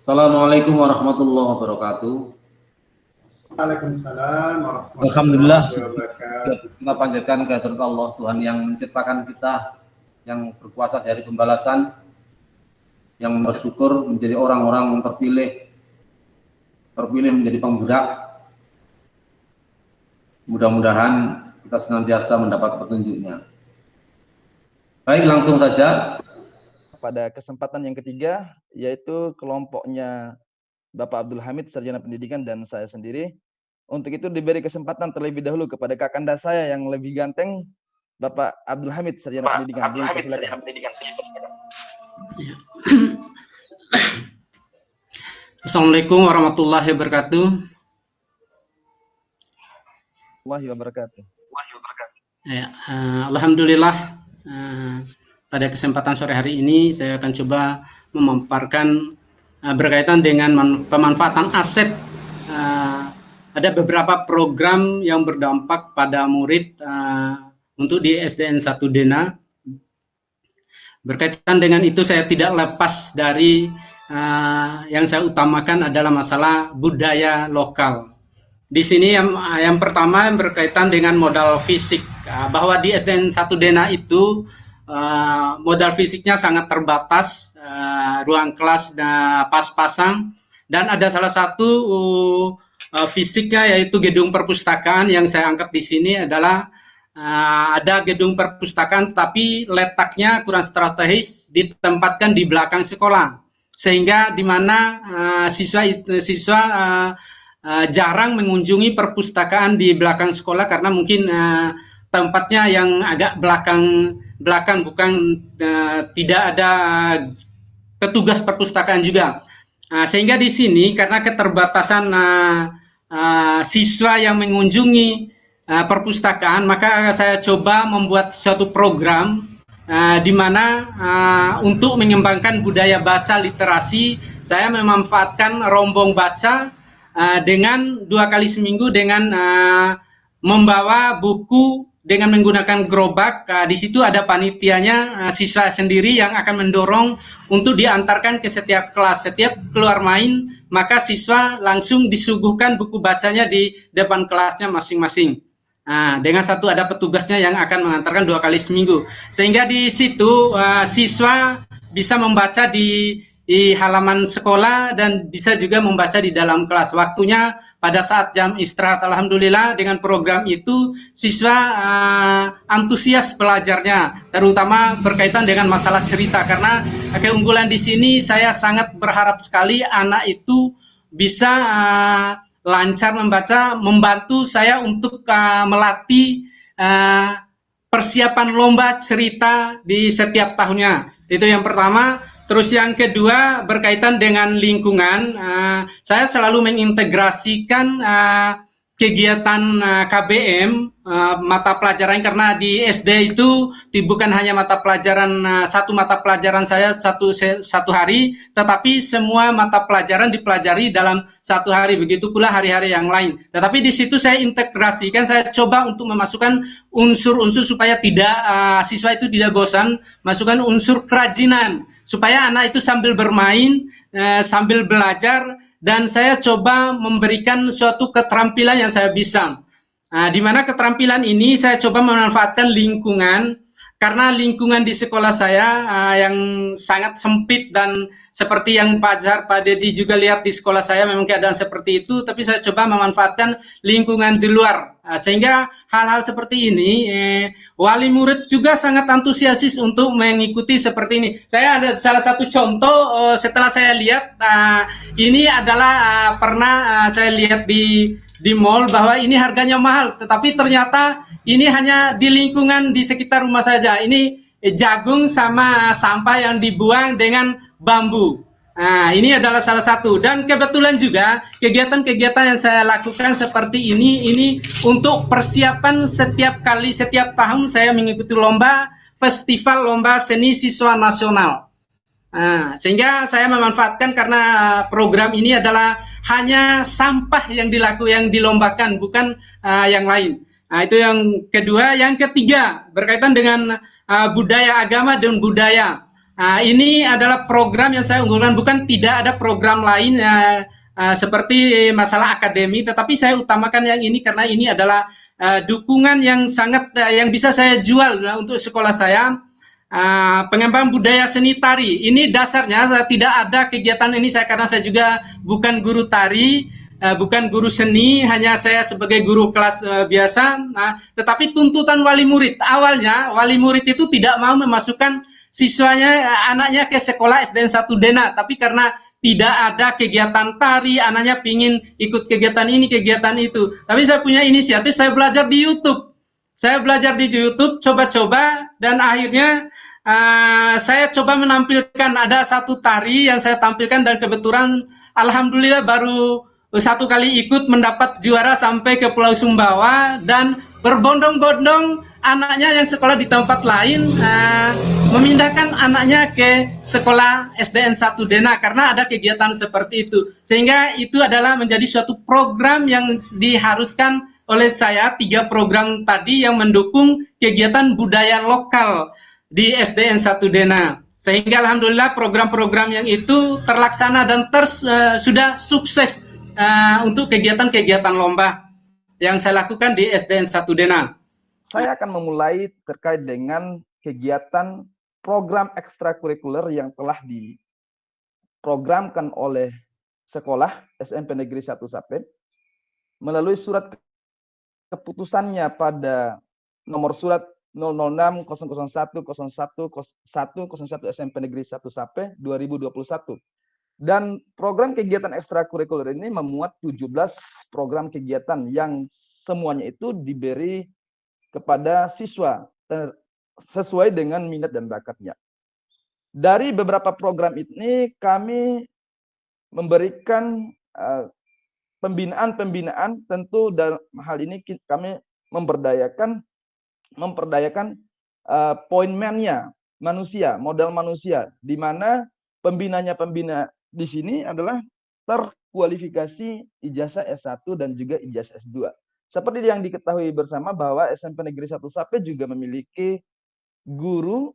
Assalamualaikum warahmatullahi wabarakatuh. Waalaikumsalam warahmatullahi Alhamdulillah, wabarakatuh. kita panjatkan kehadirat Allah, Tuhan yang menciptakan kita, yang berkuasa dari pembalasan, yang bersyukur menjadi orang-orang yang terpilih menjadi penggerak. Mudah-mudahan kita senantiasa mendapat petunjuknya. Baik, langsung saja. Pada kesempatan yang ketiga, yaitu kelompoknya Bapak Abdul Hamid, Sarjana Pendidikan, dan saya sendiri. Untuk itu diberi kesempatan terlebih dahulu kepada kakanda saya yang lebih ganteng, Bapak Abdul Hamid, Sarjana Pendidikan. Assalamualaikum warahmatullahi wabarakatuh. Ya, alhamdulillah, pada kesempatan sore hari ini saya akan coba memaparkan berkaitan dengan pemanfaatan aset. Ada beberapa program yang berdampak pada murid untuk di SDN 1 Dena. Berkaitan dengan itu saya tidak lepas dari yang saya utamakan adalah masalah budaya lokal. Di sini yang pertama berkaitan dengan modal fisik, bahwa di SDN 1 Dena itu modal fisiknya sangat terbatas, ruang kelas pas-pasang, dan ada salah satu fisiknya yaitu gedung perpustakaan. Yang saya angkat di sini adalah ada gedung perpustakaan tapi letaknya kurang strategis, ditempatkan di belakang sekolah, sehingga di mana siswa jarang mengunjungi perpustakaan di belakang sekolah karena mungkin tempatnya yang agak belakang bukan tidak ada petugas perpustakaan juga. Sehingga di sini karena keterbatasan siswa yang mengunjungi perpustakaan, maka saya coba membuat suatu program di mana untuk mengembangkan budaya baca literasi, saya memanfaatkan rombong baca dengan 2 kali seminggu dengan membawa buku dengan menggunakan gerobak. Di situ ada panitianya, siswa sendiri yang akan mendorong untuk diantarkan ke setiap kelas. Setiap keluar main, maka siswa langsung disuguhkan buku bacanya di depan kelasnya masing-masing. Dengan satu ada petugasnya yang akan mengantarkan 2 kali seminggu. Sehingga di situ siswa bisa membaca di halaman sekolah dan bisa juga membaca di dalam kelas. Waktunya pada saat jam istirahat. Alhamdulillah dengan program itu siswa antusias belajarnya, terutama berkaitan dengan masalah cerita, karena keunggulan di sini saya sangat berharap sekali anak itu bisa lancar membaca, membantu saya untuk melatih persiapan lomba cerita di setiap tahunnya. Itu yang pertama. Terus yang kedua berkaitan dengan lingkungan, saya selalu mengintegrasikan kegiatan KBM, mata pelajaran, karena di SD itu bukan hanya mata pelajaran satu mata pelajaran saya satu hari, tetapi semua mata pelajaran dipelajari dalam satu hari, begitu pula hari-hari yang lain. Tetapi di situ saya integrasikan, saya coba untuk memasukkan unsur-unsur supaya tidak siswa itu tidak bosan, masukkan unsur kerajinan supaya anak itu sambil bermain, sambil belajar, dan saya coba memberikan suatu keterampilan yang saya bisa. Di mana keterampilan ini saya coba memanfaatkan lingkungan, karena lingkungan di sekolah saya yang sangat sempit, dan seperti yang Pak Zahar, Pak Dedi juga lihat di sekolah saya memang keadaan seperti itu, tapi saya coba memanfaatkan lingkungan di luar. Sehingga hal-hal seperti ini wali murid juga sangat antusiasis untuk mengikuti seperti ini. Saya ada salah satu contoh setelah saya lihat, ini adalah pernah saya lihat di mall bahwa ini harganya mahal, tetapi ternyata ini hanya di lingkungan di sekitar rumah saja. Ini jagung sama sampah yang dibuang dengan bambu. Ini adalah salah satu, dan kebetulan juga kegiatan-kegiatan yang saya lakukan seperti ini untuk persiapan setiap tahun saya mengikuti lomba festival lomba seni siswa nasional. Sehingga saya memanfaatkan, karena program ini adalah hanya sampah yang dilombakan, bukan yang lain. Itu yang kedua. Yang ketiga berkaitan dengan budaya agama dan budaya. Ini adalah program yang saya unggulkan, bukan tidak ada program lain seperti masalah akademi, tetapi saya utamakan yang ini karena ini adalah dukungan yang sangat yang bisa saya jual untuk sekolah saya. Pengembangan budaya seni tari ini dasarnya tidak ada kegiatan ini karena saya juga bukan guru tari, bukan guru seni, hanya saya sebagai guru kelas biasa. Tetapi tuntutan wali murid awalnya, wali murid itu tidak mau memasukkan siswanya, anaknya ke sekolah SDN 1 Dena, tapi karena tidak ada kegiatan tari, anaknya pingin ikut kegiatan ini, kegiatan itu. Tapi saya punya inisiatif, saya belajar di YouTube. Saya belajar di YouTube, coba-coba, dan akhirnya saya coba menampilkan ada satu tari yang saya tampilkan, dan kebetulan alhamdulillah baru satu kali ikut mendapat juara sampai ke Pulau Sumbawa, dan berbondong-bondong anaknya yang sekolah di tempat lain memindahkan anaknya ke sekolah SDN 1 Dena karena ada kegiatan seperti itu. Sehingga itu adalah menjadi suatu program yang diharuskan oleh saya, 3 program tadi yang mendukung kegiatan budaya lokal di SDN 1 Dena. Sehingga alhamdulillah program-program yang itu terlaksana dan sudah sukses untuk kegiatan-kegiatan lomba yang saya lakukan di SDN 1 Dena. Saya akan memulai terkait dengan kegiatan program ekstrakurikuler yang telah diprogramkan oleh sekolah SMP Negeri 1 Sape melalui surat keputusannya pada nomor surat 006-001-01-101 SMP Negeri 1 Sape 2021. Dan program kegiatan ekstrakurikuler ini memuat 17 program kegiatan yang semuanya itu diberi kepada siswa sesuai dengan minat dan bakatnya. Dari beberapa program ini kami memberikan pembinaan tentu dalam hal ini kami memperdayakan poinmennya manusia, modal manusia, di mana pembina di sini adalah terkualifikasi ijazah S1 dan juga ijazah S2. Seperti yang diketahui bersama bahwa SMP Negeri 1 Sape juga memiliki guru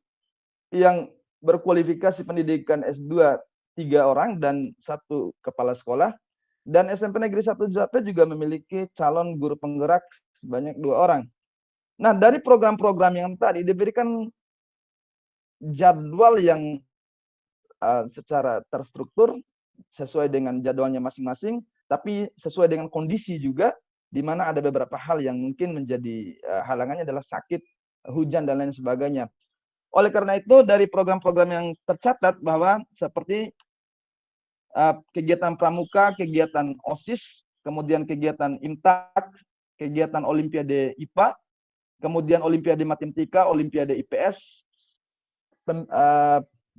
yang berkualifikasi pendidikan S2 3 orang dan 1 kepala sekolah, dan SMP Negeri 1 Sape juga memiliki calon guru penggerak sebanyak 2 orang. Nah, dari program-program yang tadi diberikan jadwal yang secara terstruktur sesuai dengan jadwalnya masing-masing, tapi sesuai dengan kondisi juga, di mana ada beberapa hal yang mungkin menjadi halangannya adalah sakit, hujan, dan lain sebagainya. Oleh karena itu, dari program-program yang tercatat bahwa seperti kegiatan pramuka, kegiatan OSIS, kemudian kegiatan IMTAK, kegiatan Olimpiade IPA, kemudian Olimpiade Matematika, Olimpiade IPS,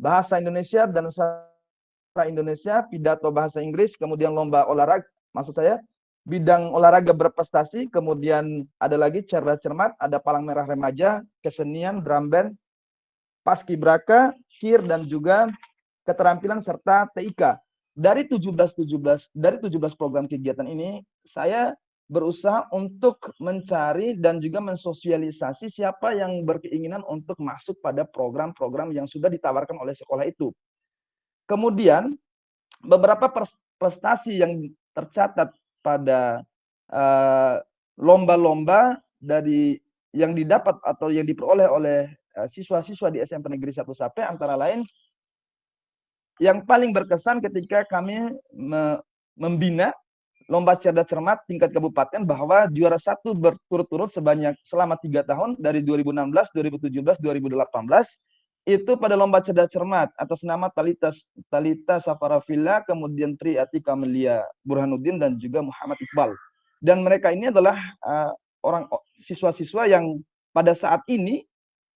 bahasa Indonesia dan sastra Indonesia, pidato bahasa Inggris, kemudian lomba olahraga, maksud saya bidang olahraga berprestasi, kemudian ada lagi cerdas cermat, ada palang merah remaja, kesenian, drum band, paskibraka, KIR, dan juga keterampilan serta TIK. Dari 17 program kegiatan ini, saya berusaha untuk mencari dan juga mensosialisasi siapa yang berkeinginan untuk masuk pada program-program yang sudah ditawarkan oleh sekolah itu. Kemudian beberapa prestasi yang tercatat pada lomba-lomba dari yang didapat atau yang diperoleh oleh siswa-siswa di SMP Negeri 1 Sape, antara lain yang paling berkesan ketika kami membina lomba cerdas cermat tingkat kabupaten, bahwa juara 1 berturut-turut selama 3 tahun dari 2016, 2017, 2018 itu pada lomba cerdas cermat atas nama Talita Safarafilla, kemudian Tri Atika Melia Burhanuddin, dan juga Muhammad Iqbal. Dan mereka ini adalah orang siswa-siswa yang pada saat ini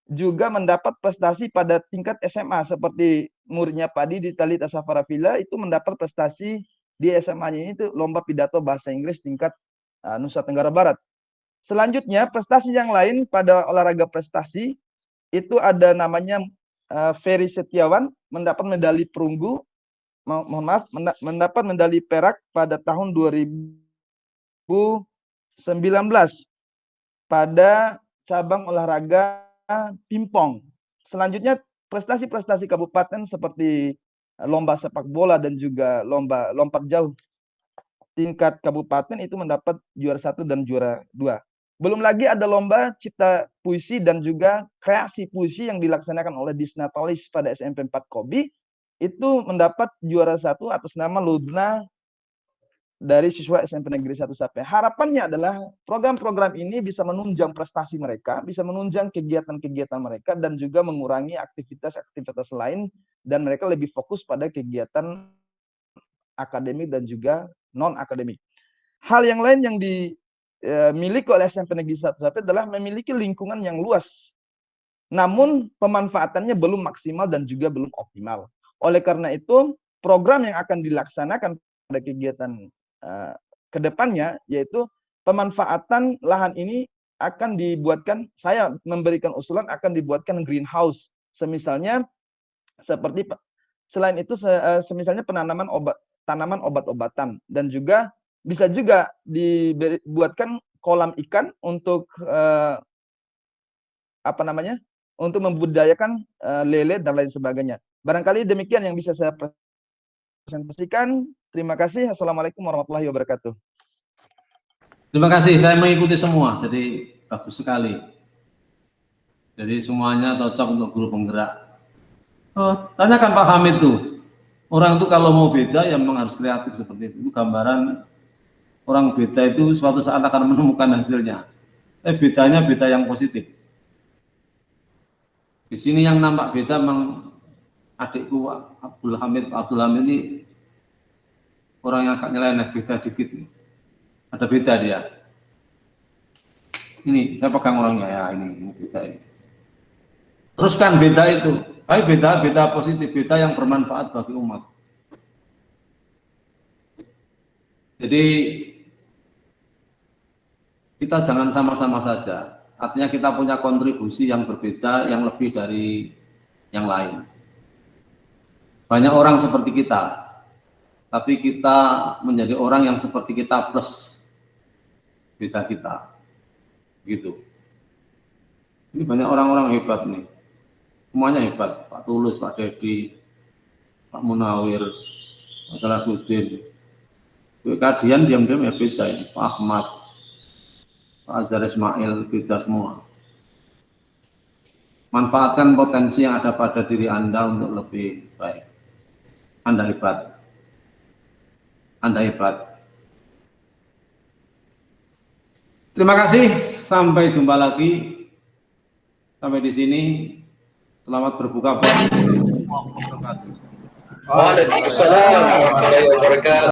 juga mendapat prestasi pada tingkat SMA, seperti muridnya Padi di Talita Safarafilla itu mendapat prestasi di SMA-nya ini itu lomba pidato bahasa Inggris tingkat Nusa Tenggara Barat. Selanjutnya prestasi yang lain pada olahraga prestasi itu ada namanya Ferry Setiawan mendapat medali perunggu, mendapat medali perak pada tahun 2019 pada cabang olahraga pingpong. Selanjutnya prestasi-prestasi kabupaten seperti lomba sepak bola dan juga lomba lompat jauh tingkat kabupaten itu mendapat juara 1 dan juara 2. Belum lagi ada lomba cipta puisi dan juga kreasi puisi yang dilaksanakan oleh Disnatalis pada SMP 4 Kobi, itu mendapat juara 1 atas nama Lubna dari siswa SMP Negeri 1 Sape. Harapannya adalah program-program ini bisa menunjang prestasi mereka, bisa menunjang kegiatan-kegiatan mereka, dan juga mengurangi aktivitas-aktivitas lain, dan mereka lebih fokus pada kegiatan akademik dan juga non-akademik. Hal yang lain yang dimiliki oleh SMP Negeri 1 Sape adalah memiliki lingkungan yang luas, namun pemanfaatannya belum maksimal dan juga belum optimal. Oleh karena itu, program yang akan dilaksanakan pada kegiatan kedepannya, yaitu pemanfaatan lahan ini akan dibuatkan, saya memberikan usulan akan dibuatkan greenhouse, semisalnya seperti selain itu semisalnya tanaman obat-obatan, dan juga bisa juga dibuatkan kolam ikan untuk untuk membudidayakan lele dan lain sebagainya. Barangkali demikian yang bisa saya presentasikan. Terima kasih. Assalamualaikum warahmatullahi wabarakatuh. Terima kasih, saya mengikuti semua, jadi bagus sekali. Jadi semuanya cocok untuk guru penggerak. Tanyakan Pak Hamid tuh, orang itu kalau mau beda ya memang harus kreatif seperti itu. Gambaran orang beda itu suatu saat akan menemukan hasilnya. Bedanya beda yang positif. Di sini yang nampak beda memang adikku Abdul Hamid ini orang yang agak nyeleneh, beda dikit. Ada beda dia. Ini saya pegang orangnya ya, ini beda ini. Teruskan beda itu. Tapi beda positif, beda yang bermanfaat bagi umat. Jadi kita jangan sama-sama saja. Artinya kita punya kontribusi yang berbeda, yang lebih dari yang lain. Banyak orang seperti kita, tapi kita menjadi orang yang seperti kita plus beda kita. Gitu. Ini banyak orang-orang hebat nih. Semuanya hebat, Pak Tulus, Pak Dedi, Pak Munawir, Pak Salahuddin. Kadian diam-diam ya beda ini, Pak Ahmad, Pak Azhar Ismail, beda semua. Manfaatkan potensi yang ada pada diri Anda untuk lebih baik. Anda hebat. Anda hebat. Terima kasih, sampai jumpa lagi. Sampai di sini. Selamat berbuka puasa. Waalaikumsalam warahmatullahi wabarakatuh.